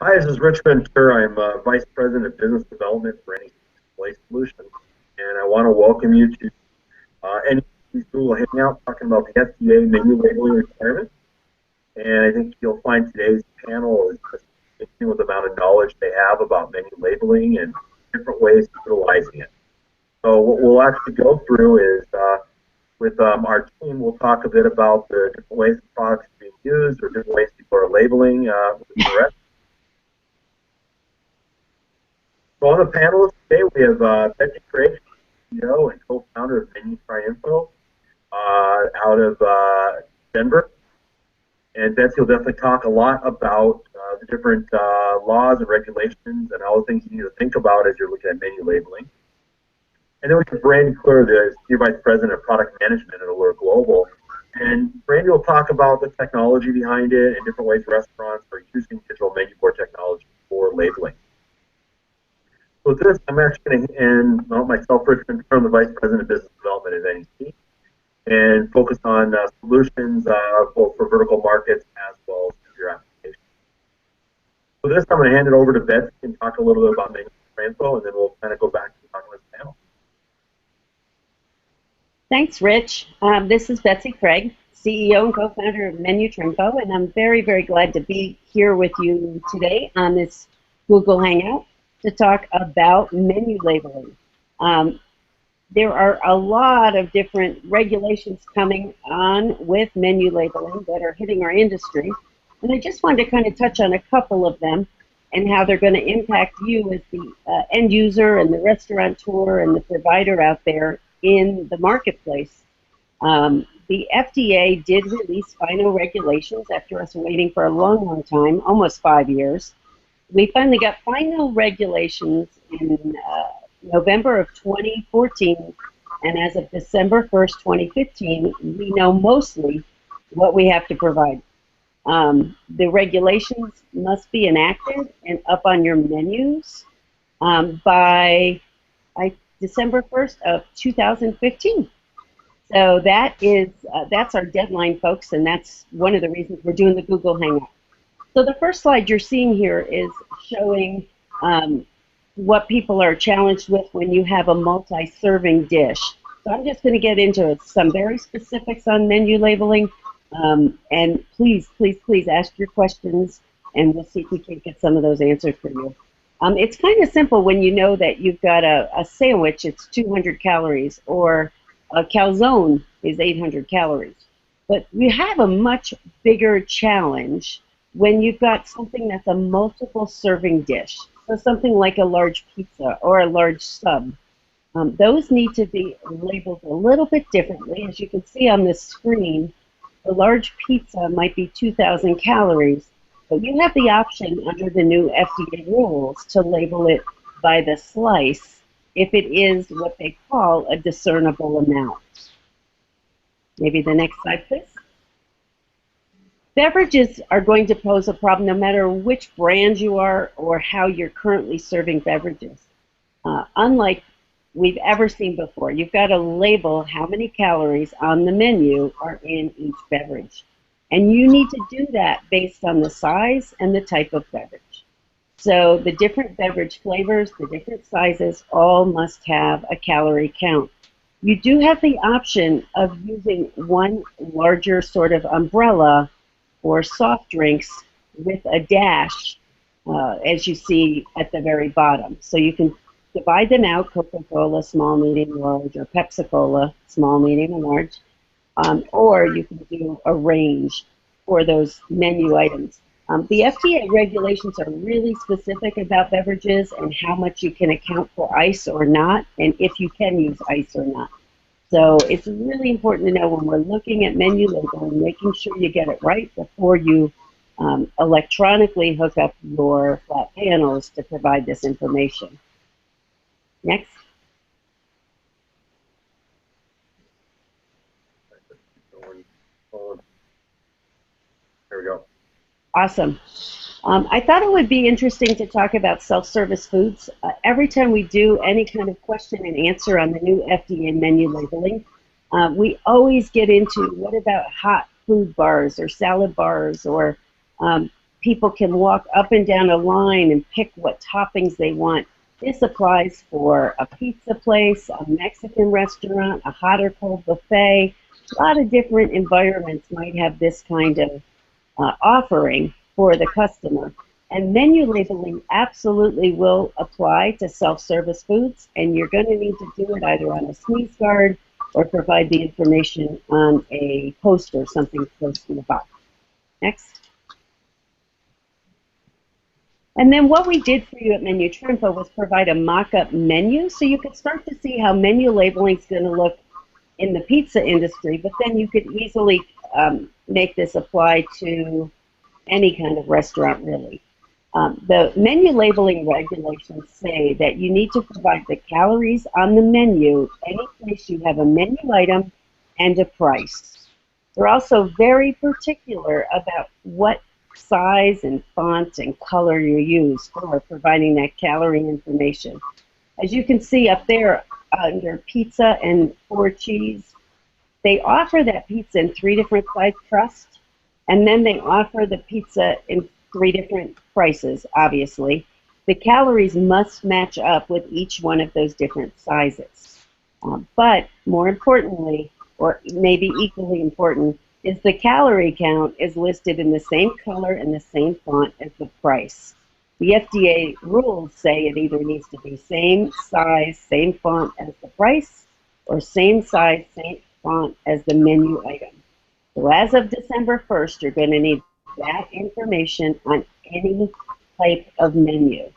Hi, this is Rich Ventura. I'm Vice President of Business Development for NEC Display Solutions, and I want to welcome you to NEC's Google Hangout talking about the FDA Menu Labeling Requirements. And I think you'll find today's panel is just interesting with the amount of knowledge they have about menu labeling and different ways of utilizing it. So what we'll actually go through is with our team, we'll talk a bit about the different ways the products are being used or different ways people are labeling with the rest. So on the panelists today, we have Betsy, CEO and co-founder of MenuTrinfo out of Denver. And Betsy will definitely talk a lot about the different laws and regulations and all the things you need to think about as you're looking at menu labeling. And then we have Brandi, the Senior Vice President of Product Management at Allure Global. And Brandi will talk about the technology behind it and different ways restaurants are using digital menu board technology for labeling. So with this, I'm actually going to end myself, Rich Ventura, I'm the Vice President of Business Development at NEC, and focus on solutions both for vertical markets as well as your applications. So this, I'm going to hand it over to Betsy and talk a little bit about MenuTrinfo, and then we'll kind of go back to talking with the panel. Thanks, Rich. This is Betsy Craig, CEO and co-founder of MenuTrinfo, and I'm very, very glad to be here with you today on this Google Hangout to talk about menu labeling. There are a lot of different regulations coming on with menu labeling that are hitting our industry, and I just wanted to kind of touch on a couple of them and how they're going to impact you as the end user and the restaurateur and the provider out there in the marketplace. The FDA did release final regulations after us waiting for a long, long time, almost 5 years. We finally got final regulations in November of 2014, and as of December 1st, 2015, we know mostly what we have to provide. The regulations must be enacted and up on your menus by December 1st of 2015. So that's our deadline, folks, and that's one of the reasons we're doing the Google Hangout. So the first slide you're seeing here is showing what people are challenged with when you have a multi-serving dish. So I'm just going to get into some very specifics on menu labeling, and please, please, please ask your questions, and we'll see if we can get some of those answered for you. It's kind of simple when you know that you've got a sandwich, it's 200 calories, or a calzone is 800 calories. But you have a much bigger challenge when you've got something that's a multiple serving dish. So something like a large pizza or a large sub. Those need to be labeled a little bit differently. As you can see on this screen, the large pizza might be 2,000 calories, but you have the option under the new FDA rules to label it by the slice if it is what they call a discernible amount. Maybe the next slide, please. Beverages are going to pose a problem no matter which brand you are or how you're currently serving beverages. Unlike we've ever seen before, you've got to label how many calories on the menu are in each beverage. And you need to do that based on the size and the type of beverage. So the different beverage flavors, the different sizes, all must have a calorie count. You do have the option of using one larger sort of umbrella or soft drinks with a dash, as you see at the very bottom. So you can divide them out, Coca-Cola, small, medium, large, or Pepsi-Cola, small, medium, and large, or you can do a range for those menu items. The FDA regulations are really specific about beverages and how much you can account for ice or not, and if you can use ice or not. So it's really important to know when we're looking at menu labeling, making sure you get it right before you electronically hook up your flat panels to provide this information. Next. There we go. Awesome. I thought it would be interesting to talk about self-service foods. Every time we do any kind of question and answer on the new FDA menu labeling, we always get into what about hot food bars or salad bars or people can walk up and down a line and pick what toppings they want. This applies for a pizza place, a Mexican restaurant, a hot or cold buffet. A lot of different environments might have this kind of offering for the customer. And menu labeling absolutely will apply to self-service foods, and you're going to need to do it either on a sneeze guard or provide the information on a poster, something close to the box. Next. And then what we did for you at MenuTrinfo was provide a mock-up menu so you could start to see how menu labeling is going to look in the pizza industry, but then you could easily make this apply to any kind of restaurant, really. The menu labeling regulations say that you need to provide the calories on the menu any place you have a menu item and a price. They're also very particular about what size and font and color you use for providing that calorie information. As you can see up there under pizza and 4 cheese, they offer that pizza in 3 different size crusts, and then they offer the pizza in 3 different prices, obviously. The calories must match up with each one of those different sizes. But more importantly, or maybe equally important, is the calorie count is listed in the same color and the same font as the price. The FDA rules say it either needs to be same size, same font as the price, or same size, same font as the menu item. So as of December 1st, you're going to need that information on any type of menu.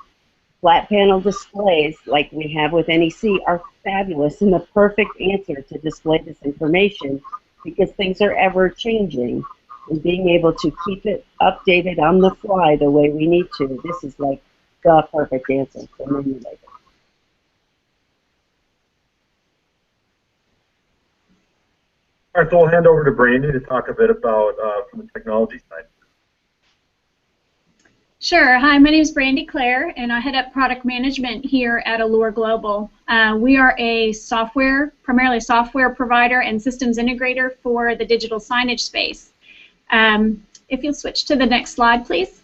Flat panel displays, like we have with NEC, are fabulous and the perfect answer to display this information because things are ever changing, and being able to keep it updated on the fly the way we need to, this is like the perfect answer for menu labeling. All right, so we'll hand over to Brandi to talk a bit about from the technology side. Sure. Hi, my name is Brandi Kler, and I head up product management here at Allure Global. We are a primarily software provider and systems integrator for the digital signage space. If you'll switch to the next slide, please.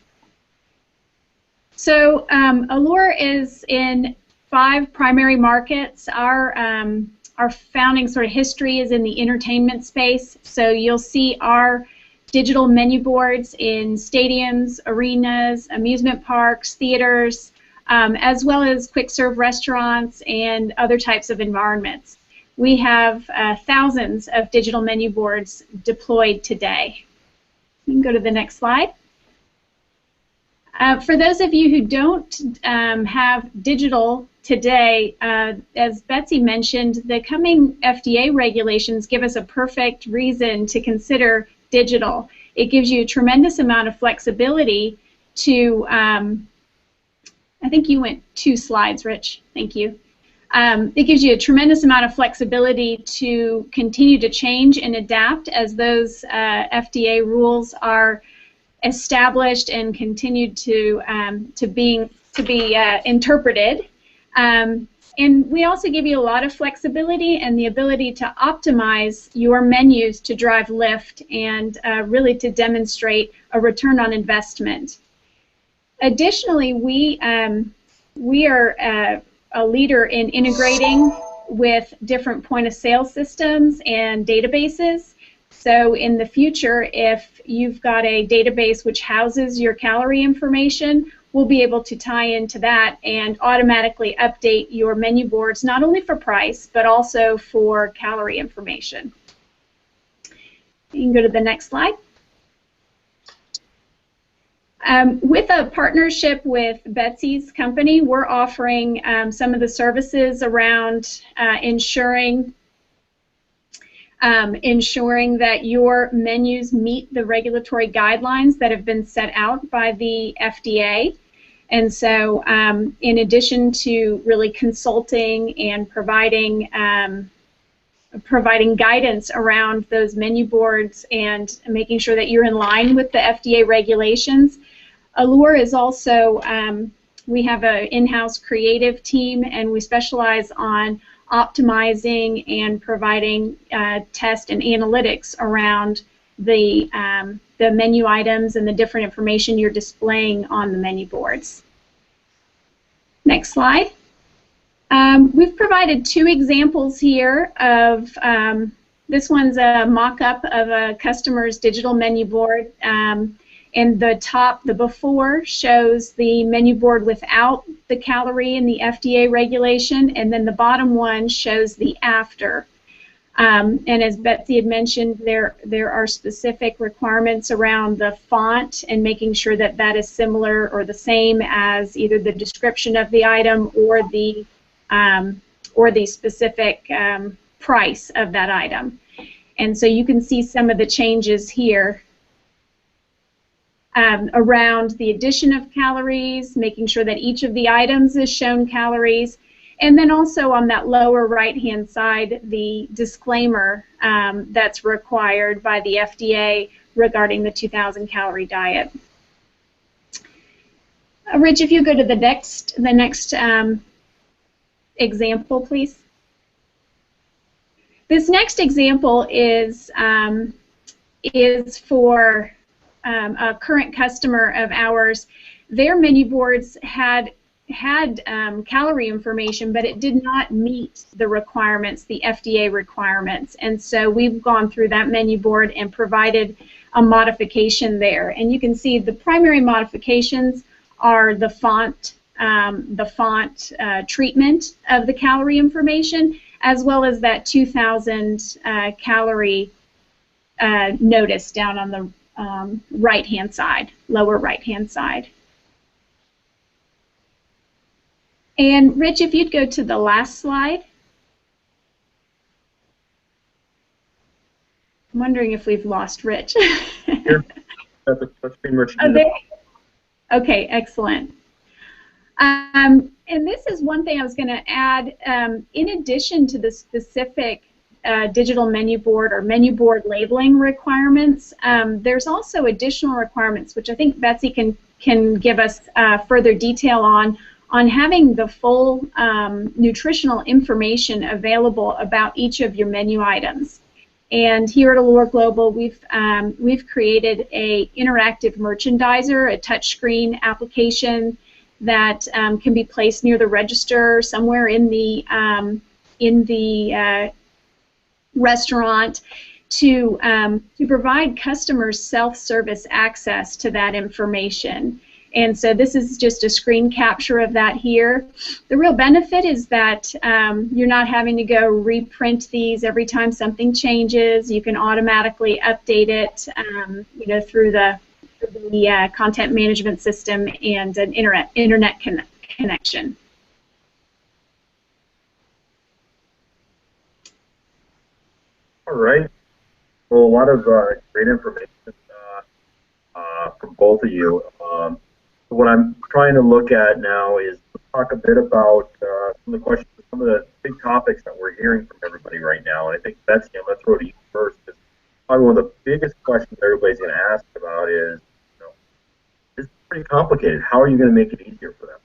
So Allure is in 5 primary markets. Our founding sort of history is in the entertainment space, so you'll see our digital menu boards in stadiums, arenas, amusement parks, theaters, as well as quick-serve restaurants and other types of environments. We have thousands of digital menu boards deployed today. You can go to the next slide. For those of you who don't have digital today, as Betsy mentioned, the coming FDA regulations give us a perfect reason to consider digital. It gives you a tremendous amount of flexibility to, I think you went 2 slides, Rich, thank you. It gives you a tremendous amount of flexibility to continue to change and adapt as those FDA rules are established and continued to be interpreted. And we also give you a lot of flexibility and the ability to optimize your menus to drive lift and really to demonstrate a return on investment. Additionally, we are a leader in integrating with different point-of-sale systems and databases. So in the future, if you've got a database which houses your calorie information, we'll be able to tie into that and automatically update your menu boards, not only for price, but also for calorie information. You can go to the next slide. With a partnership with Betsy's company, we're offering some of the services around ensuring that your menus meet the regulatory guidelines that have been set out by the FDA. And so in addition to really consulting and providing guidance around those menu boards and making sure that you're in line with the FDA regulations, Allure is also, we have an in-house creative team, and we specialize on optimizing and providing test and analytics around the menu items and the different information you're displaying on the menu boards. Next slide. We've provided two examples here of, this one's a mock-up of a customer's digital menu board. And the top, the before, shows the menu board without the calorie in the FDA regulation, and then the bottom one shows the after. And as Betsy had mentioned, there are specific requirements around the font and making sure that that is similar or the same as either the description of the item or the specific price of that item. And so you can see some of the changes here around the addition of calories, making sure that each of the items is shown calories, and then also on that lower right-hand side, the disclaimer that's required by the FDA regarding the 2,000-calorie diet. Rich, if you go to the next example, please. This next example is for a current customer of ours. Their menu boards had calorie information, but it did not meet the requirements, the FDA requirements. And so we've gone through that menu board and provided a modification there. And you can see the primary modifications are the font treatment of the calorie information, as well as that 2,000 calorie notice down on the right-hand side, lower right-hand side. And Rich, if you'd go to the last slide. I'm wondering if we've lost Rich. Here, that's pretty much. Oh, there. Okay, excellent. And this is one thing I was going to add. In addition to the specific digital menu board or menu board labeling requirements, there's also additional requirements, which I think Betsy can give us further detail on having the full nutritional information available about each of your menu items. And here at Allure Global, we've created a interactive merchandiser, a touchscreen application that can be placed near the register somewhere in the restaurant to provide customers self-service access to that information. And so this is just a screen capture of that here. The real benefit is that you're not having to go reprint these every time something changes. You can automatically update it through the content management system and an internet connection. All right. Well, a lot of great information from both of you. What I'm trying to look at now is to talk a bit about some of the questions, some of the big topics that we're hearing from everybody right now. And I think, Betsy, I'm going to throw it to you first, because probably one of the biggest questions everybody's going to ask about is, it's pretty complicated. How are you going to make it easier for them?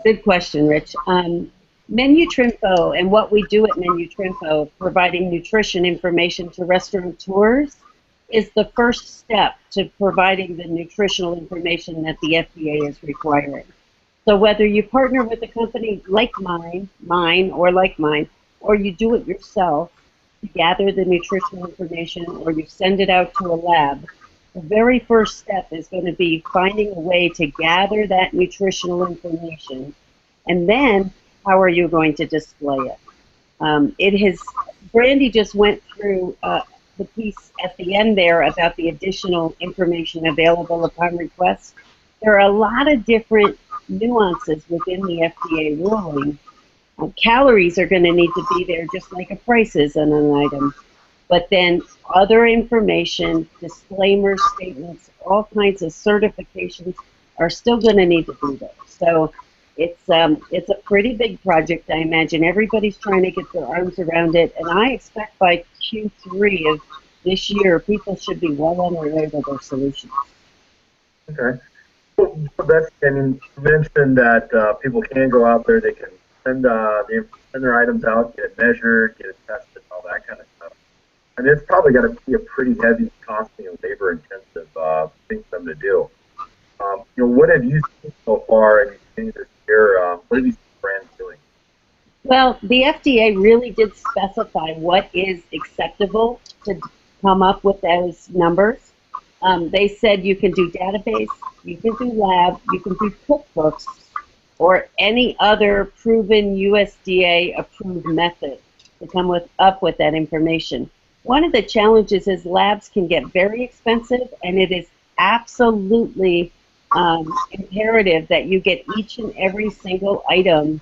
Good question, Rich. MenuTrinfo and what we do at MenuTrinfo, providing nutrition information to restaurateurs, is the first step to providing the nutritional information that the FDA is requiring. So whether you partner with a company like mine, or you do it yourself to gather the nutritional information, or you send it out to a lab, the very first step is going to be finding a way to gather that nutritional information, and then how are you going to display it? Brandi just went through the piece at the end there about the additional information available upon request. There are a lot of different nuances within the FDA ruling. Calories are going to need to be there just like a price is on an item. But then other information, disclaimers, statements, all kinds of certifications are still going to need to be there. So it's a pretty big project, I imagine. Everybody's trying to get their arms around it, and I expect by Q3 of this year, people should be well on their way with their solutions. Okay. So that's, I mean, you mentioned that people can go out there, they can send their items out, get it measured, get it tested, all that kind of stuff. and it's probably got to be a pretty heavy, costly, and labor-intensive thing for them to do. What have you seen so far, and you've seen this year? What have you seen brands doing? Well, the FDA really did specify what is acceptable to come up with those numbers. They said you can do database, you can do lab, you can do cookbooks, or any other proven USDA-approved method to come up with that information. One of the challenges is labs can get very expensive, and it is absolutely imperative that you get each and every single item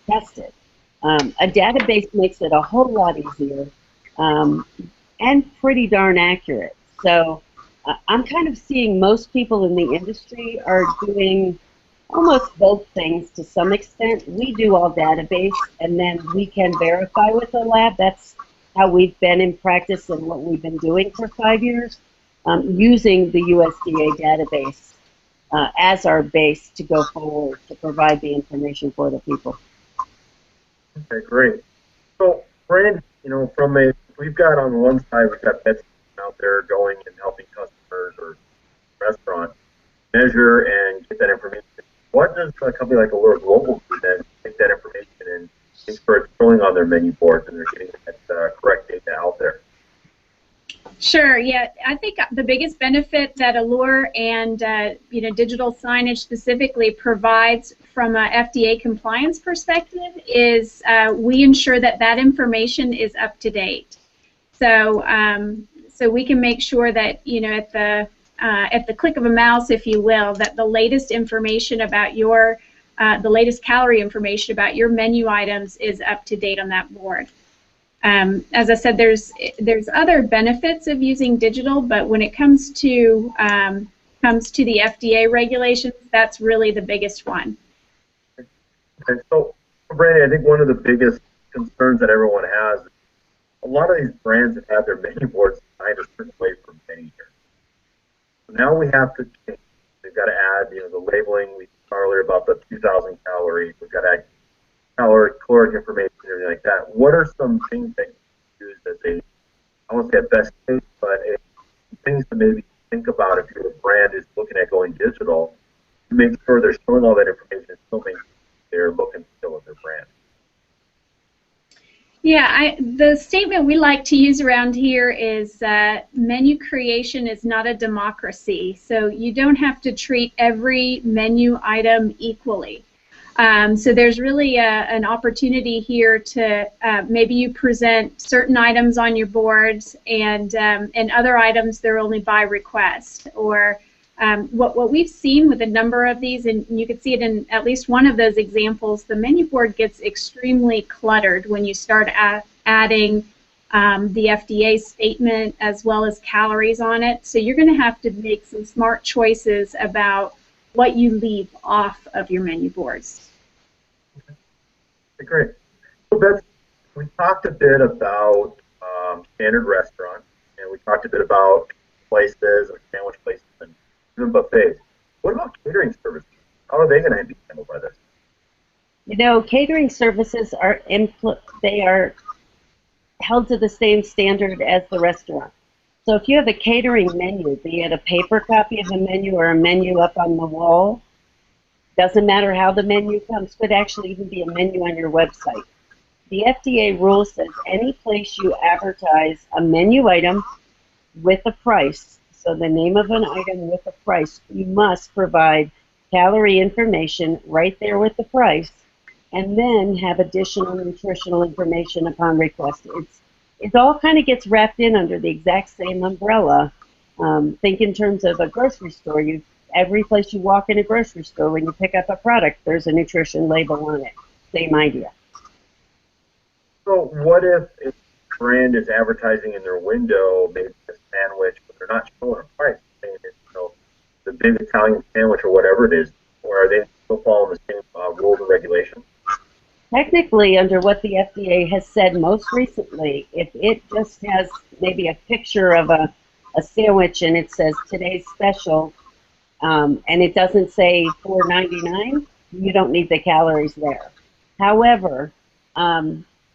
tested. A database makes it a whole lot easier and pretty darn accurate. So I'm kind of seeing most people in the industry are doing almost both things to some extent. We do all database, and then we can verify with the lab. That's how we've been in practice and what we've been doing for 5 years, using the USDA database as our base to go forward to provide the information for the people. Okay, great. So, Brandi, we've got on one side, we've got Betsy out there going and helping customers or restaurants measure and get that information. What does a company like Allure Global do then take that information and make sure it's showing on their menu boards and they're getting that correct data out there? Sure. Yeah, I think the biggest benefit that Allure and digital signage specifically provides from a FDA compliance perspective is we ensure that that information is up to date. So so we can make sure that at the click of a mouse, if you will, that the latest information about the latest calorie information about your menu items is up to date on that board. As I said, there's other benefits of using digital, but when it comes to the FDA regulations, that's really the biggest one. Okay, so Brandi, I think one of the biggest concerns that everyone has, a lot of these brands have had their menu boards designed a certain way for many years. So now we have to change. We've got to add, the labeling. We talked earlier about the 2,000 calories. We've got to add caloric information and everything like that. What are some things that you use as I won't say a best case, but things to maybe think about if your brand is looking at going digital to make sure they're showing all that information and still making their look and feel of their brand? Yeah, the statement we like to use around here is menu creation is not a democracy. So you don't have to treat every menu item equally. So there's really an opportunity here to maybe you present certain items on your boards and other items they're only by request. Or what we've seen with a number of these, and you can see it in at least one of those examples, the menu board gets extremely cluttered when you start adding the FDA statement as well as calories on it. So you're going to have to make some smart choices about what you leave off of your menu boards. Okay, great. So Betsy, we talked a bit about standard restaurants, and we talked a bit about places, like sandwich places, and even buffets. What about catering services? How are they going to be handled by this? Catering services are held to the same standard as the restaurant. So if you have a catering menu, be it a paper copy of a menu or a menu up on the wall, doesn't matter how the menu comes, could actually even be a menu on your website. The FDA rule says any place you advertise a menu item with a price, so the name of an item with a price, you must provide calorie information right there with the price, and then have additional nutritional information upon request. It all kind of gets wrapped in under the exact same umbrella. Think in terms of a grocery store. Every place you walk in a grocery store, when you pick up a product, there's a nutrition label on it. Same idea. So what if a brand is advertising in their window, maybe a sandwich, but they're not showing a price, saying it's the big Italian sandwich or whatever it is, or are they still following the same rules and regulations? Technically, under what the FDA has said most recently, if it just has maybe a picture of a sandwich and it says today's special, and it doesn't say $4.99, you don't need the calories there. However,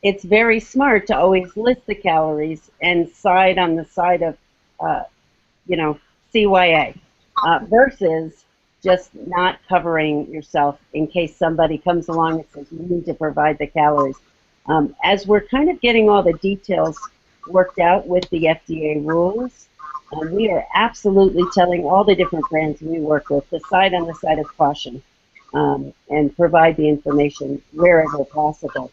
it's very smart to always list the calories and side on the side of, you know, CYA versus just not covering yourself in case somebody comes along and says you need to provide the calories. As we're kind of getting all the details worked out with the FDA rules, we are absolutely telling all the different brands we work with to side on the side of caution and provide the information wherever possible.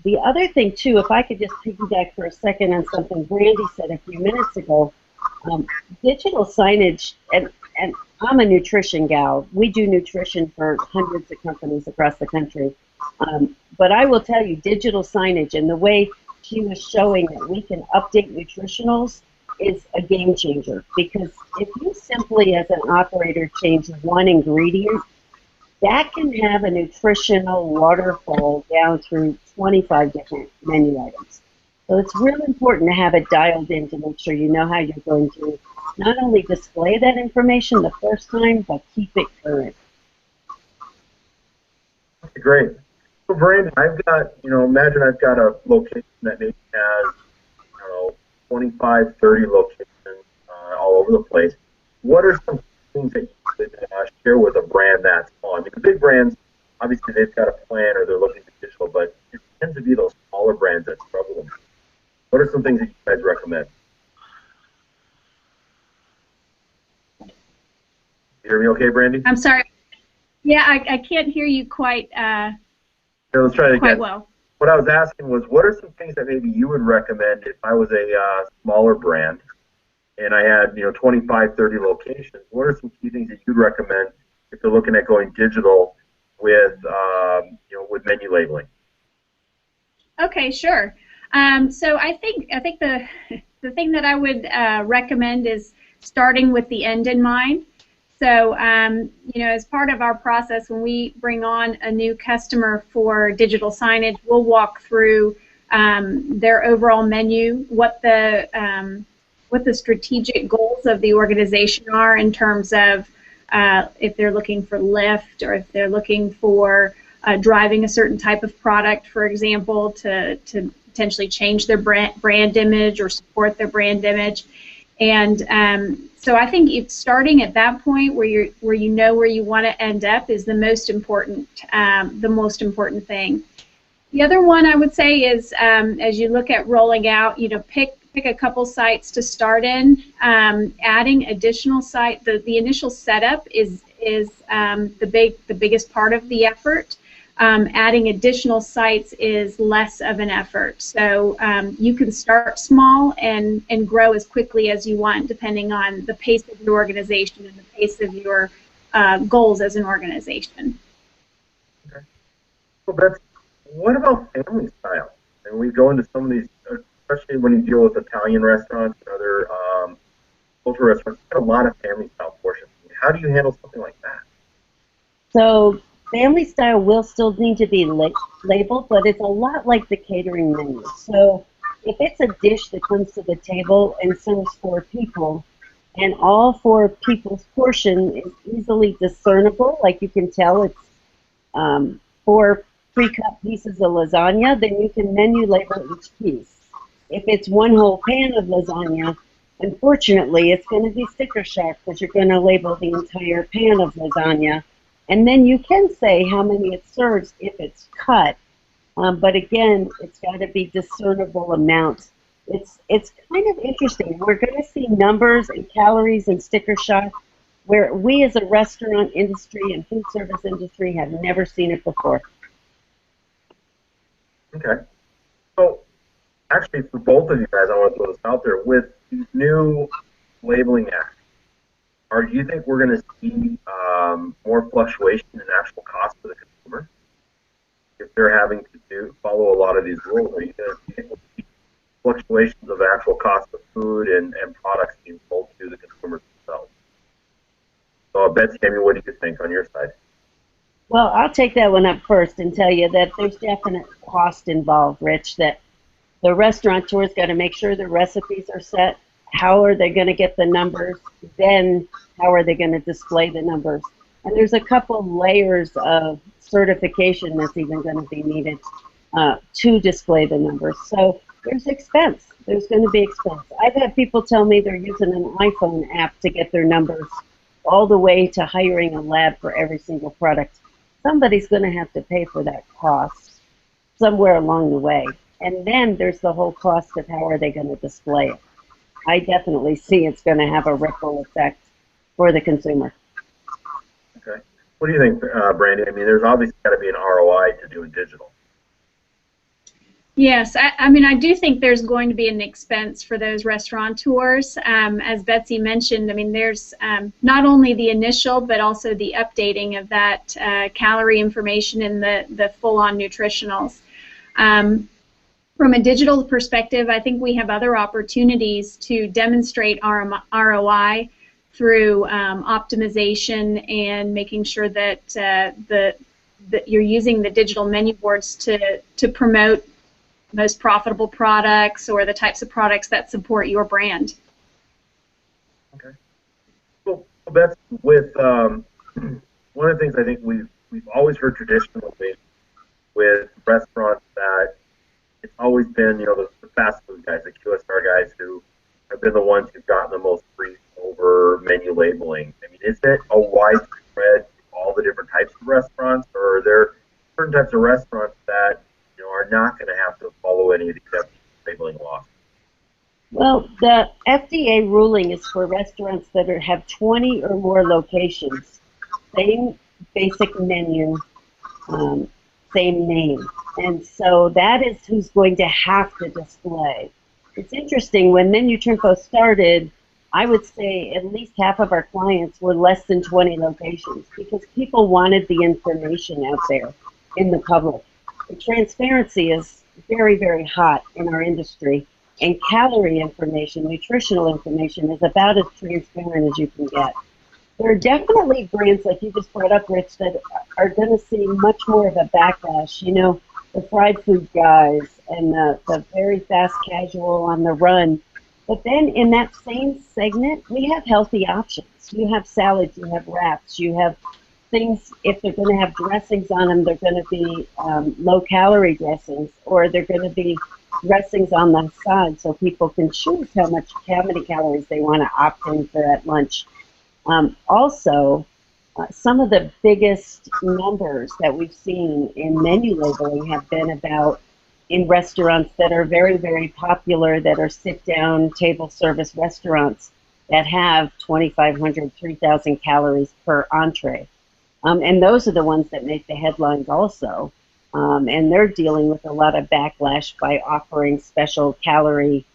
The other thing, too, if I could just piggyback for a second on something Brandi said a few minutes ago, digital signage, and I'm a nutrition gal. We do nutrition for hundreds of companies across the country. But I will tell you, digital signage and the way she was showing that we can update nutritionals is a game changer. Because if you simply, as an operator, change one ingredient, that can have a nutritional waterfall down through 25 different menu items. So it's really important to have it dialed in to make sure you know how you're going to not only display that information the first time, but keep it current. Okay, great. So, Brandi, I've got, imagine I've got a location that maybe has, 25, 30 locations all over the place. What are some things that you could share with a brand that small? I mean, the big brands, obviously, they've got a plan or they're looking at digital, but it tends to be those smaller brands that struggle. What are some things that you guys recommend? You hear me okay, Brandi? I'm sorry. Yeah, I can't hear you quite Let's try it quite again. well. What I was asking was, what are some things that maybe you would recommend if I was a smaller brand and I had 25, 30 locations? What are some key things that you'd recommend if they're looking at going digital with with menu labeling? Okay, sure. So I think the thing that I would recommend is starting with the end in mind. So as part of our process, when we bring on a new customer for digital signage, we'll walk through their overall menu, what the strategic goals of the organization are in terms of if they're looking for lift or if they're looking for driving a certain type of product, for example, to potentially change their brand image or support their brand image. And so I think it's starting at that point where you know where you want to end up is the most important thing. The other one I would say is as you look at rolling out, pick a couple sites to start in. Adding additional site, the initial setup is the biggest part of the effort. Adding additional sites is less of an effort. So you can start small and grow as quickly as you want, depending on the pace of your organization and the pace of your goals as an organization. Okay. Well, Betsy, what about family style? And we go into some of these, especially when you deal with Italian restaurants and other cultural restaurants, you have a lot of family style portions. How do you handle something like that? So family style will still need to be labeled, but it's a lot like the catering menu. So if it's a dish that comes to the table and serves 4 people, and all 4 people's portion is easily discernible, like you can tell it's 4 pre-cut pieces of lasagna, then you can menu label each piece. If it's 1 whole pan of lasagna, unfortunately, it's going to be sticker shock because you're going to label the entire pan of lasagna. And then you can say how many it serves if it's cut, but again, it's got to be discernible amounts. It's kind of interesting. We're going to see numbers and calories and sticker shock where we as a restaurant industry and food service industry have never seen it before. Okay. So actually, for both of you guys, I want to throw this out there. With these new labeling acts, do you think we're going to see more fluctuation in actual cost for the consumer if they're having to follow a lot of these rules? Are you going to see fluctuations of actual cost of food and products being sold to the consumers themselves? So, Betsy, what do you think on your side? Well, I'll take that one up first and tell you that there's definite cost involved, Rich, that the restaurateur's got to make sure the recipes are set. How are they going to get the numbers? Then how are they going to display the numbers? And there's a couple layers of certification that's even going to be needed. to display the numbers. So there's expense. There's going to be expense. I've had people tell me they're using an iPhone app to get their numbers, all the way to hiring a lab for every single product. Somebody's going to have to pay for that cost somewhere along the way. And then there's the whole cost of how are they going to display it. I definitely see it's going to have a ripple effect for the consumer. Okay. What do you think, Brandi? I mean, there's obviously got to be an ROI to doing digital. Yes, I mean, I do think there's going to be an expense for those restaurateurs. As Betsy mentioned, I mean, there's not only the initial, but also the updating of that calorie information in the full-on nutritionals. From a digital perspective, I think we have other opportunities to demonstrate our ROI through optimization and making sure that that you're using the digital menu boards to promote most profitable products or the types of products that support your brand. Okay. Well, Betsy, with one of the things I think we've always heard traditionally with restaurants that it's always been, you know, the fast food guys, the QSR guys who have been the ones who've gotten the most grief over menu labeling. I mean, is it a widespread all the different types of restaurants, or are there certain types of restaurants that are not going to have to follow any of these FDA labeling laws? Well, the FDA ruling is for restaurants that have 20 or more locations, same basic menu, same name. And so that is who's going to have to display. It's interesting, when MenuTrinfo started, I would say at least half of our clients were less than 20 locations because people wanted the information out there in the public. The transparency is very, very hot in our industry, and calorie information, nutritional information, is about as transparent as you can get. There are definitely brands, like you just brought up, Rich, that are going to see much more of a backlash. You know, the fried food guys and the very fast casual on the run. But then in that same segment, we have healthy options. You have salads, you have wraps, you have things. If they're going to have dressings on them, they're going to be low-calorie dressings, or they're going to be dressings on the side so people can choose how many calories they want to opt in for at lunch. Also, some of the biggest numbers that we've seen in menu labeling have been about in restaurants that are very, very popular, that are sit-down table service restaurants that have 2,500, 3,000 calories per entree. And those are the ones that make the headlines also. And they're dealing with a lot of backlash by offering special calorie,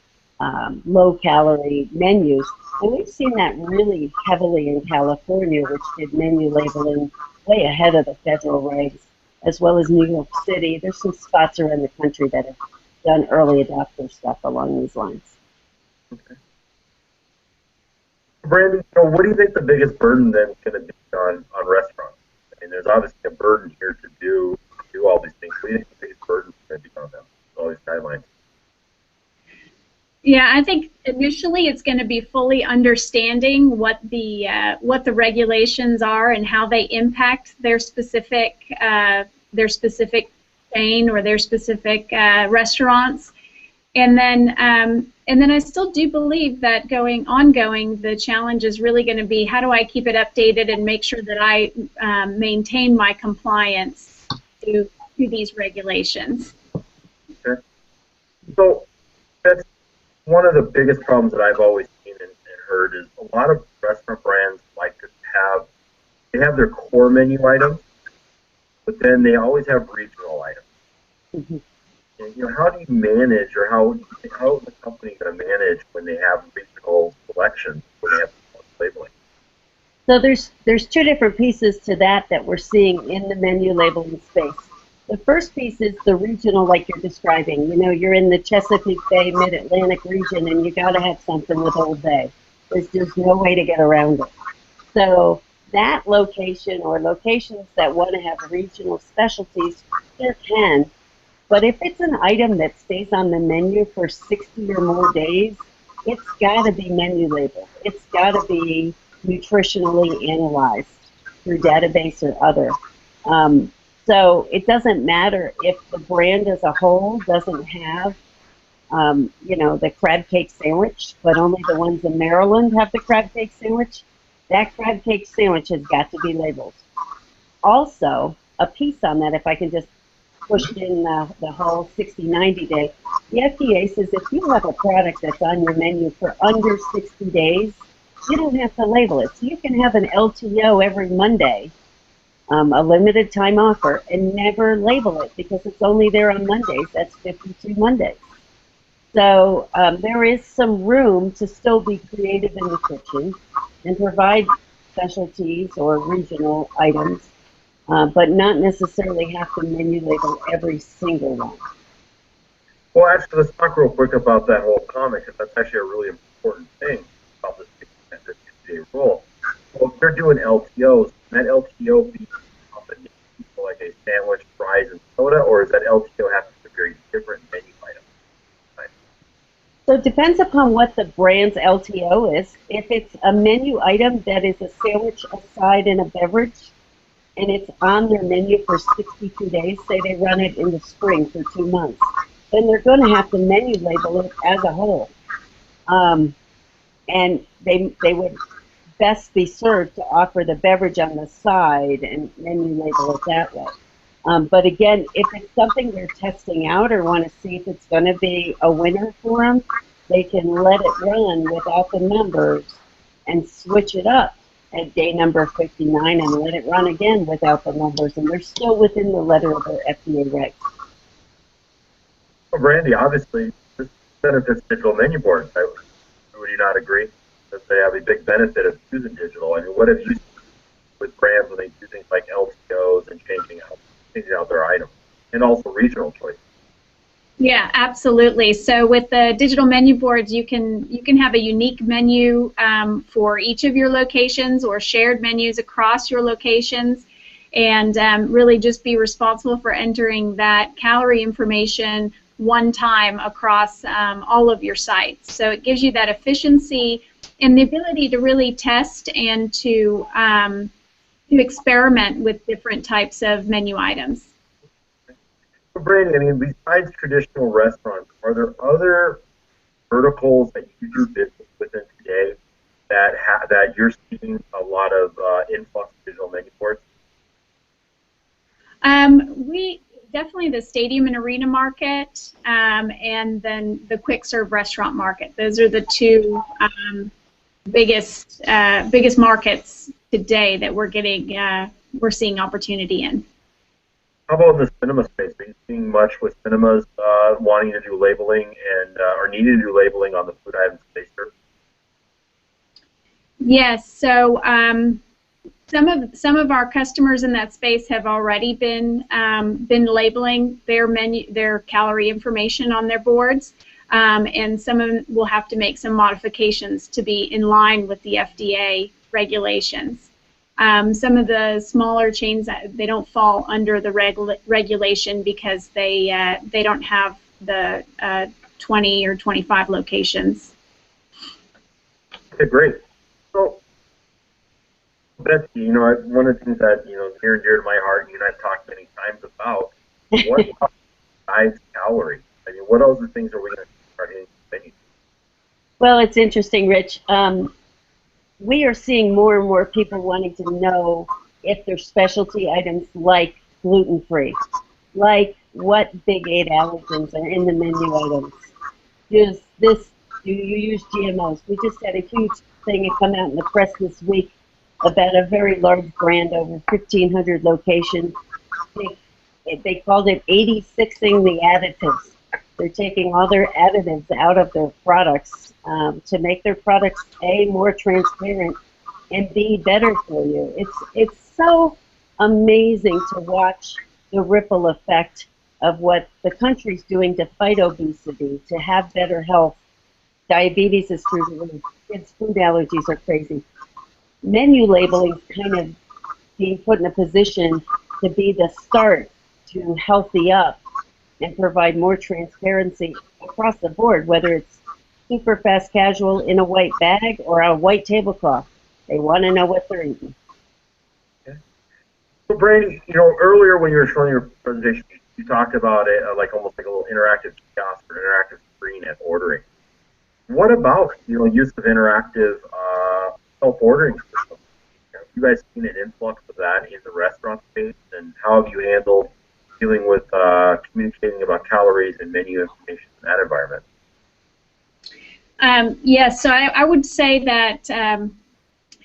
low-calorie menus. And we've seen that really heavily in California, which did menu labeling way ahead of the federal regs, as well as New York City. There's some spots around the country that have done early adopter stuff along these lines. Okay. Brandi, what do you think the biggest burden then is going to be on restaurants? I mean, there's obviously a burden here to do all these things. What do you think the biggest burden is going to be on them, all these guidelines? Yeah, I think initially it's going to be fully understanding what the regulations are and how they impact their specific chain or their specific restaurants, and then I still do believe that ongoing, the challenge is really going to be how do I keep it updated and make sure that I maintain my compliance to these regulations. Okay. So that's one of the biggest problems that I've always seen and heard is a lot of restaurant brands like to have their core menu items, but then they always have regional items. Mm-hmm. And, how do you manage, or how is the company going to manage when they have regional selections, when they have labeling? So there's two different pieces to that we're seeing in the menu labeling space. The first piece is the regional, like you're describing. You're in the Chesapeake Bay, Mid-Atlantic region, and you got to have something with Old Bay. There's no way to get around it. So that location, or locations that want to have regional specialties, there can. But if it's an item that stays on the menu for 60 or more days, it's got to be menu labeled. It's got to be nutritionally analyzed through database or other. So it doesn't matter if the brand as a whole doesn't have, you know, the crab cake sandwich, but only the ones in Maryland have the crab cake sandwich. That crab cake sandwich has got to be labeled. Also, a piece on that, if I can just push in the whole 60-90 day, the FDA says if you have a product that's on your menu for under 60 days, you don't have to label it. So you can have an LTO every Monday, a limited time offer, and never label it because it's only there on Mondays. That's 52 Mondays. So there is some room to still be creative in the kitchen and provide specialties or regional items, but not necessarily have to menu label every single one. Well, actually, let's talk real quick about that whole comment, because that's actually a really important thing about this 60-day rule. Well, if they're doing LTOs, can that LTO be like a sandwich, fries, and soda, or does that LTO have to be a very different menu item? So it depends upon what the brand's LTO is. If it's a menu item that is a sandwich, a side, and a beverage, and it's on their menu for 62 days, say they run it in the spring for 2 months, then they're going to have to menu label it as a whole. And they would best be served to offer the beverage on the side and menu label it that way. But again, if it's something they're testing out or want to see if it's going to be a winner for them, they can let it run without the numbers and switch it up at day number 59 and let it run again without the numbers, and they're still within the letter of their FDA regs. Well, Brandi, obviously, this benefits digital menu boards. Would you not agree that they have a big benefit of using digital? I mean, what have you seen with brands when they do things like LTOs and changing out their items, and also regional choices? Yeah, absolutely. So with the digital menu boards, you can have a unique menu for each of your locations or shared menus across your locations, and really just be responsible for entering that calorie information one time across all of your sites. So it gives you that efficiency and the ability to really test and to experiment with different types of menu items. So Brandi, I mean, besides traditional restaurants, are there other verticals that you do business within today that you're seeing a lot of influx of digital menu boards? We definitely the stadium and arena market, and then the quick serve restaurant market. Those are the two biggest markets today that we're seeing opportunity in. How about the cinema space? Are you seeing much with cinemas wanting to do labeling and or needing to do labeling on the food items they serve? Yes. So some of our customers in that space have already been labeling their calorie information on their boards, and some of them will have to make some modifications to be in line with the FDA regulations. Some of the smaller chains, they don't fall under the regulation because they don't have the 20 or 25 locations. Okay, great. So, Betsy, you know, one of the things that, you know, near and dear to my heart, and you and I've talked many times about, what besides calories? I mean, what other things are we going to start hitting the menu? Well, it's interesting, Rich. We are seeing more and more people wanting to know if there's specialty items like gluten-free, like what big 8 allergens are in the menu items. Do you use GMOs? We just had a huge thing come out in the press this week about a very large brand, over 1,500 locations. They called it 86ing the additives. They're taking all their additives out of their products to make their products A, more transparent, and B, better for you. It's so amazing to watch the ripple effect of what the country's doing to fight obesity, to have better health. Diabetes is through the roof. Kids' food allergies are crazy. Menu labeling is kind of being put in a position to be the start to healthy up and provide more transparency across the board, whether it's super fast casual in a white bag or a white tablecloth. They want to know what they're eating. Okay. So Brandi, earlier when you were showing your presentation, you talked about it like almost like a little interactive kiosk or interactive screen at ordering. What about use of interactive self-ordering systems? Have you guys seen an influx of that in the restaurant space, and how have you handled dealing with communicating about calories and menu information in that environment? Yes, so I would say that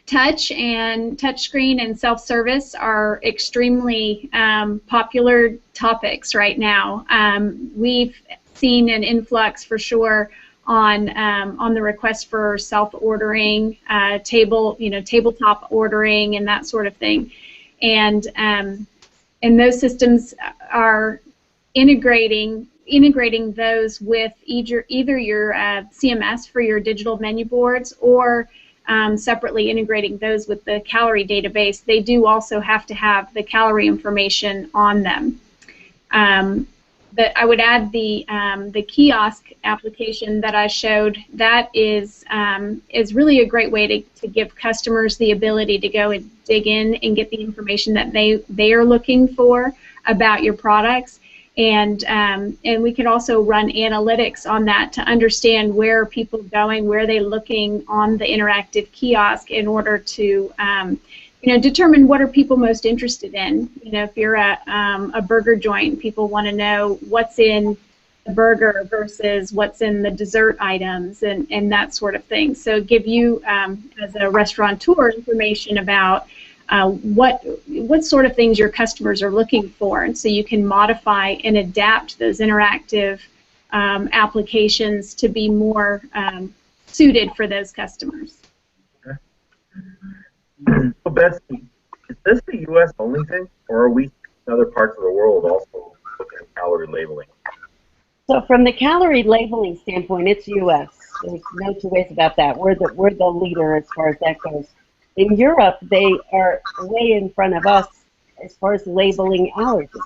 touch and touchscreen and self-service are extremely popular topics right now. We've seen an influx for sure on the request for self-ordering, tabletop ordering, and that sort of thing, and those systems are integrating those with either your CMS for your digital menu boards, or separately integrating those with the calorie database. They do also have to have the calorie information on them. But I would add the kiosk application that I showed. That is really a great way to give customers the ability to go and dig in and get the information that they are looking for about your products. And we can also run analytics on that to understand where are people going, where are they looking on the interactive kiosk in order to determine what are people most interested in. If you're a burger joint, people want to know what's in the burger versus what's in the dessert items and that sort of thing. So give you, as a restaurateur, information about what sort of things your customers are looking for, and so you can modify and adapt those interactive applications to be more suited for those customers. Okay. So Betsy, is this the U.S. only thing, or are we in other parts of the world also looking at calorie labeling? So from the calorie labeling standpoint, it's U.S. There's no two ways about that. We're the leader as far as that goes. In Europe, they are way in front of us as far as labeling allergens.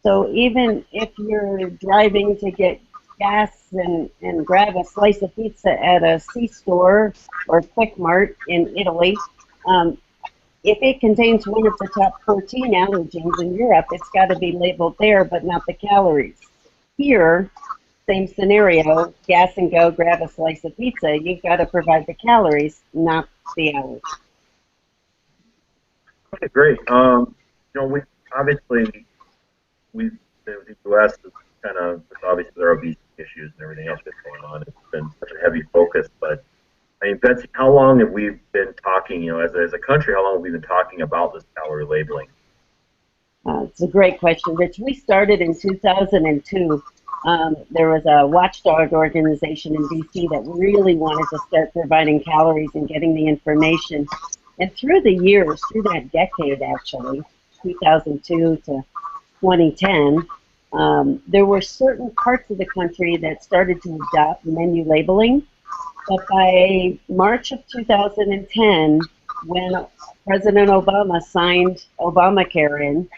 So even if you're driving to get gas and grab a slice of pizza at a C-store or Quick Mart in Italy, if it contains one of the top 14 allergens in Europe, it's got to be labeled there, but not the calories. Here, same scenario, gas and go, grab a slice of pizza. You've got to provide the calories, not the allergens. Okay, great. We obviously the U.S. is kind of obviously there are obesity issues and everything else that's going on. It's been such a heavy focus, but I mean, Betsy, how long have we been talking? As a country, how long have we been talking about this calorie labeling? It's a great question, Rich. We started in 2002. There was a watchdog organization in D.C. that really wanted to start providing calories and getting the information. And through the years, through that decade actually, 2002 to 2010, there were certain parts of the country that started to adopt menu labeling. But by March of 2010, when President Obama signed Obamacare in,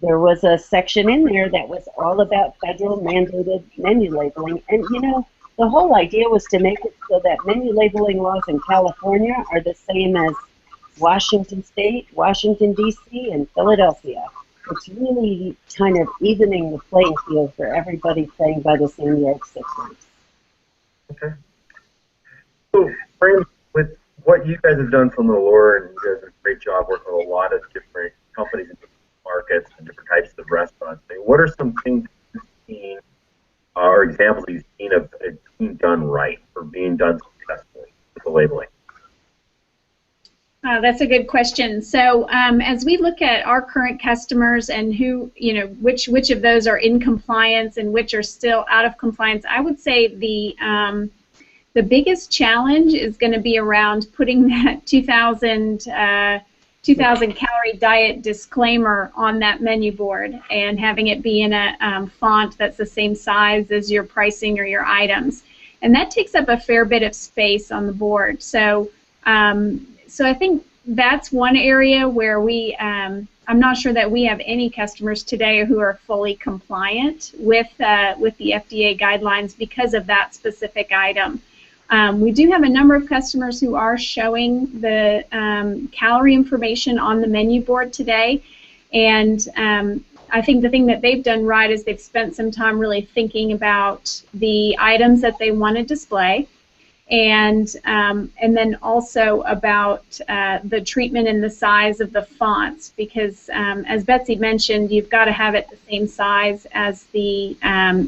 there was a section in there that was all about federal mandated menu labeling. And the whole idea was to make it so that menu labeling laws in California are the same as Washington State, Washington, D.C., and Philadelphia. It's really kind of evening the playing field for everybody playing by the same yardstick. Okay. So, Brandi, with what you guys have done from Allure, and you guys have a great job working with a lot of different companies in different markets and different types of restaurants, what are some things you've seen, or examples you've seen of it being done right or being done successfully with the labeling? That's a good question. So as we look at our current customers and which of those are in compliance and which are still out of compliance, I would say the biggest challenge is going to be around putting that 2,000 calorie diet disclaimer on that menu board and having it be in a font that's the same size as your pricing or your items. And that takes up a fair bit of space on the board. So I think that's one area where I'm not sure that we have any customers today who are fully compliant with the FDA guidelines because of that specific item. We do have a number of customers who are showing the calorie information on the menu board today, And I think the thing that they've done right is they've spent some time really thinking about the items that they want to display, and then also about the treatment and the size of the fonts, because as Betsy mentioned, you've got to have it the same size as the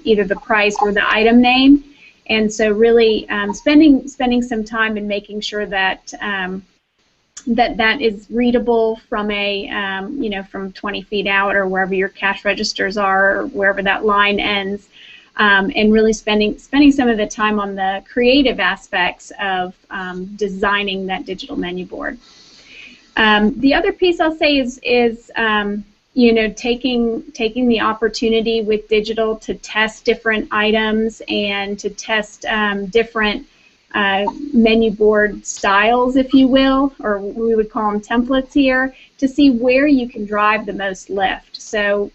either the price or the item name, and so really spending some time and making sure that that is readable from a from 20 feet out or wherever your cash registers are or wherever that line ends. And really spending some of the time on the creative aspects of designing that digital menu board. The other piece I'll say is taking the opportunity with digital to test different items and to test different menu board styles, if you will, or we would call them templates here, to see where you can drive the most lift. So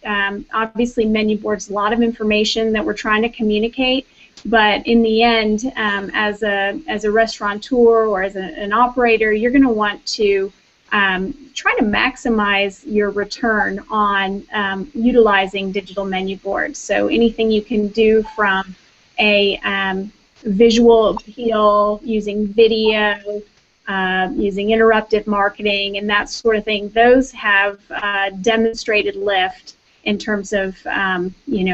obviously menu board's a lot of information that we're trying to communicate, but in the end, as a restaurateur or as an operator, you're going to want to try to maximize your return on utilizing digital menu boards. So anything you can do from a visual appeal, using video, using interruptive marketing, and that sort of thing, those have demonstrated lift in terms of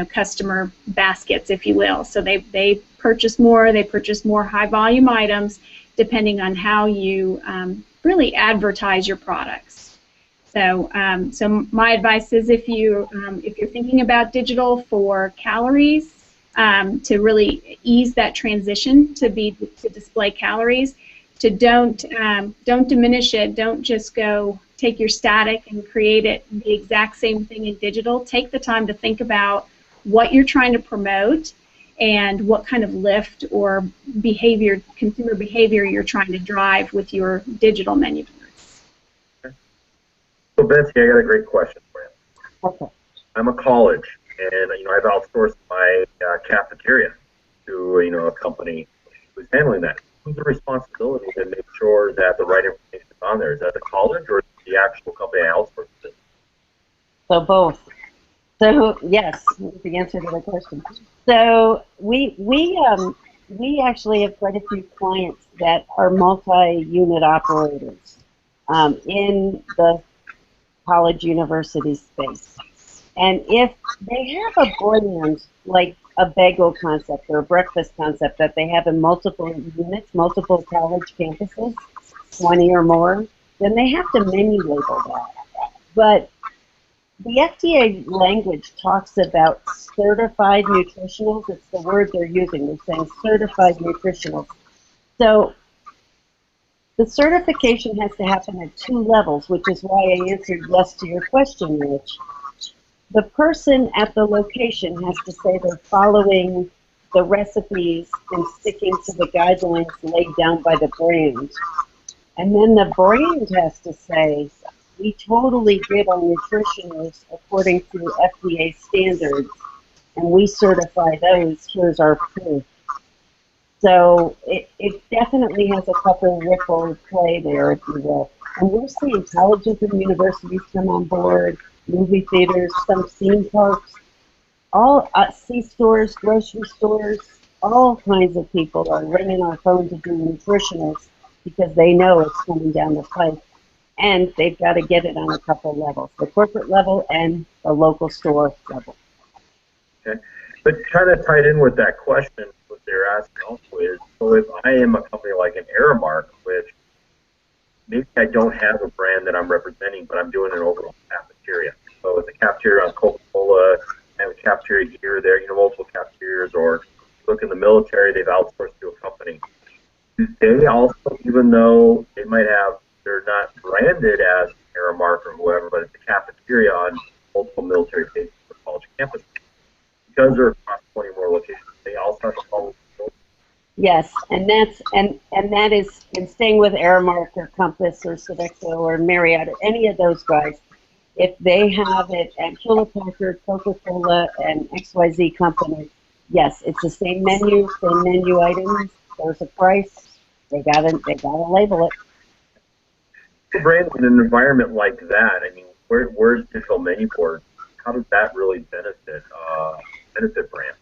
customer baskets, if you will. So they purchase more high volume items depending on how you really advertise your products. So my advice is if you're thinking about digital for calories, to really ease that transition to display calories, to don't diminish it. Don't just go take your static and create it the exact same thing in digital. Take the time to think about what you're trying to promote and what kind of lift or consumer behavior you're trying to drive with your digital menu boards. Okay. So Betsy, I got a great question for you. Okay. I'm a college, and I've outsourced my cafeteria to a company who's handling that. Who's the responsibility to make sure that the right information is on there? Is that the college or the actual company I outsourced it? So both. So yes, is the answer to the question. So we actually have quite a few clients that are multi-unit operators in the college university space. And if they have a brand like a bagel concept or a breakfast concept that they have in multiple units, multiple college campuses, 20 or more, then they have to menu label that. But the FDA language talks about certified nutritionals. It's the word they're using. They're saying certified nutritionals. So the certification has to happen at 2 levels, which is why I answered yes to your question, Rich. The person at the location has to say they're following the recipes and sticking to the guidelines laid down by the brand. And then the brand has to say, we totally did our nutritionals according to FDA standards, and we certify those. Here's our proof. So it definitely has a couple ripple play there, if you will. And we're seeing colleges and universities come on board, movie theaters, some theme parks, all C-stores, grocery stores, all kinds of people are ringing our phone to do nutritionals because they know it's coming down the pipe. And they've got to get it on a couple levels, the corporate level and the local store level. Okay. But kind of tied in with that question, what they're asking also is, so if I am a company like an Aramark, which maybe I don't have a brand that I'm representing, but I'm doing an overall cafeteria. So it's a cafeteria on Coca-Cola, I have a cafeteria here, there, multiple cafeterias, or look in the military, they've outsourced to a company. Do they also, even though they might have, they're not branded as Aramark or whoever, but it's a cafeteria on multiple military bases or college campuses, because they're across 20 more locations, they also have to follow the rules? Yes, and that is in staying with Aramark or Compass or Sodexo or Marriott or any of those guys. If they have it at Hewlett Packard, Coca-Cola, and XYZ company, yes, it's the same menu items. There's a price. They gotta label it. Brand in an environment like that, where's digital menu board? How does that really benefit brands?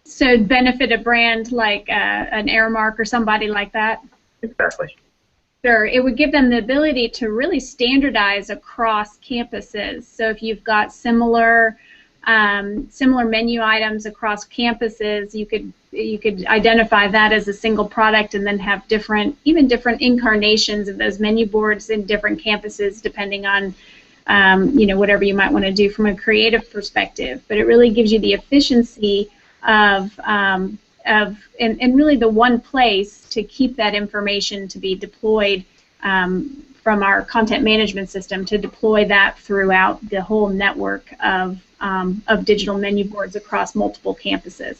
So benefit a brand like an Airmark or somebody like that? Exactly. Sure. It would give them the ability to really standardize across campuses. So if you've got similar menu items across campuses, you could identify that as a single product and then have different incarnations of those menu boards in different campuses depending on whatever you might want to do from a creative perspective. But it really gives you the efficiency of really the one place to keep that information to be deployed from our content management system, to deploy that throughout the whole network of digital menu boards across multiple campuses.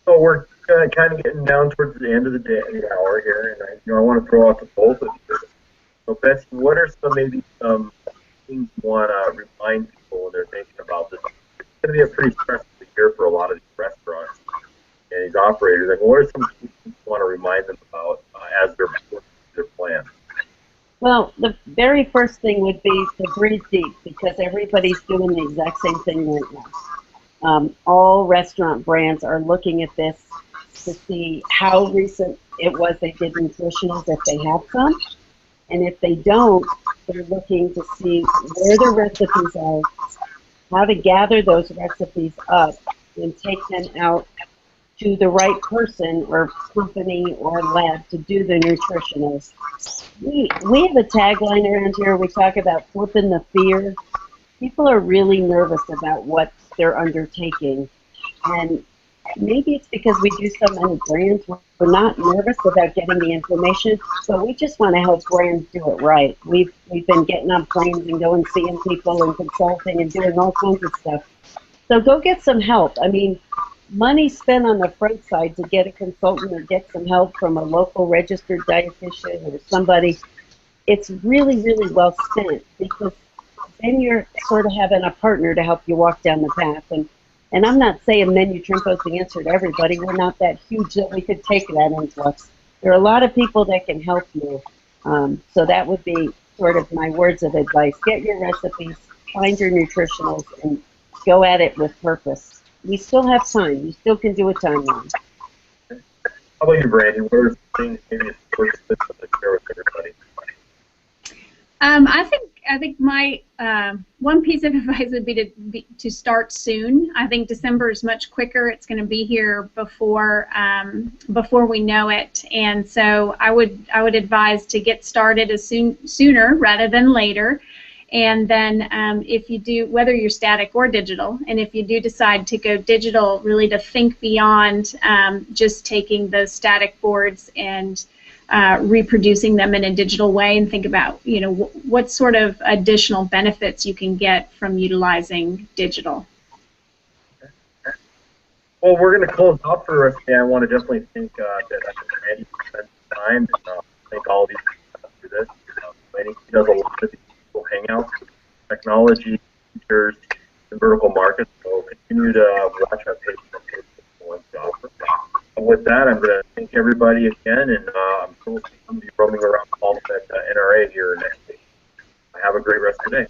So we're kind of getting down towards the end of the hour here, and I want to throw out to both of you. So Betsy, what are some things you want to remind people when they're thinking about this? It's going to be a pretty stressful year for a lot of these restaurants and these operators. Like, what are some key things you want to remind them about as they're working their plan? Well, the very first thing would be to breathe deep, because everybody's doing the exact same thing right now. All restaurant brands are looking at this to see how recent it was they did nutritionals, if they have some. And if they don't, they're looking to see where the recipes are, how to gather those recipes up and take them out to the right person or company or lab to do the nutritionals. We have a tagline around here. We talk about flipping the fear. People are really nervous about what they're undertaking. And maybe it's because we do so many brands. We're not nervous about getting the information, but we just want to help brands do it right. We've been getting on planes and going seeing people and consulting and doing all kinds of stuff. So go get some help. I mean, money spent on the front side to get a consultant or get some help from a local registered dietitian or somebody, it's really, really well spent, because then you're sort of having a partner to help you walk down the path. And I'm not saying MenuTrinfo is the answer to everybody. We're not that huge that we could take that influx. There are a lot of people that can help you. So that would be sort of my words of advice. Get your recipes, find your nutritionals, and go at it with purpose. We still have time. You still can do a timeline. How about you, Brandi? What are some things maybe it's first to share with everybody? I think my one piece of advice would be to start soon. I think December is much quicker. It's going to be here before we know it, and so I would advise to get started as sooner rather than later. And then if you do, whether you're static or digital, and if you do decide to go digital, really to think beyond just taking those static boards and reproducing them in a digital way, and think about, what sort of additional benefits you can get from utilizing digital. Well, we're going to close out for the rest of the day. I want to definitely thank Brandi for spending time, and thank all of you for this. NEC does a lot of these Hangouts, technology, features, and vertical markets. So continue to watch our page for what to offer. And with that, I'm going to thank everybody again, and I'm sure we'll be roaming around calls at NRA here next week. Have a great rest of the day.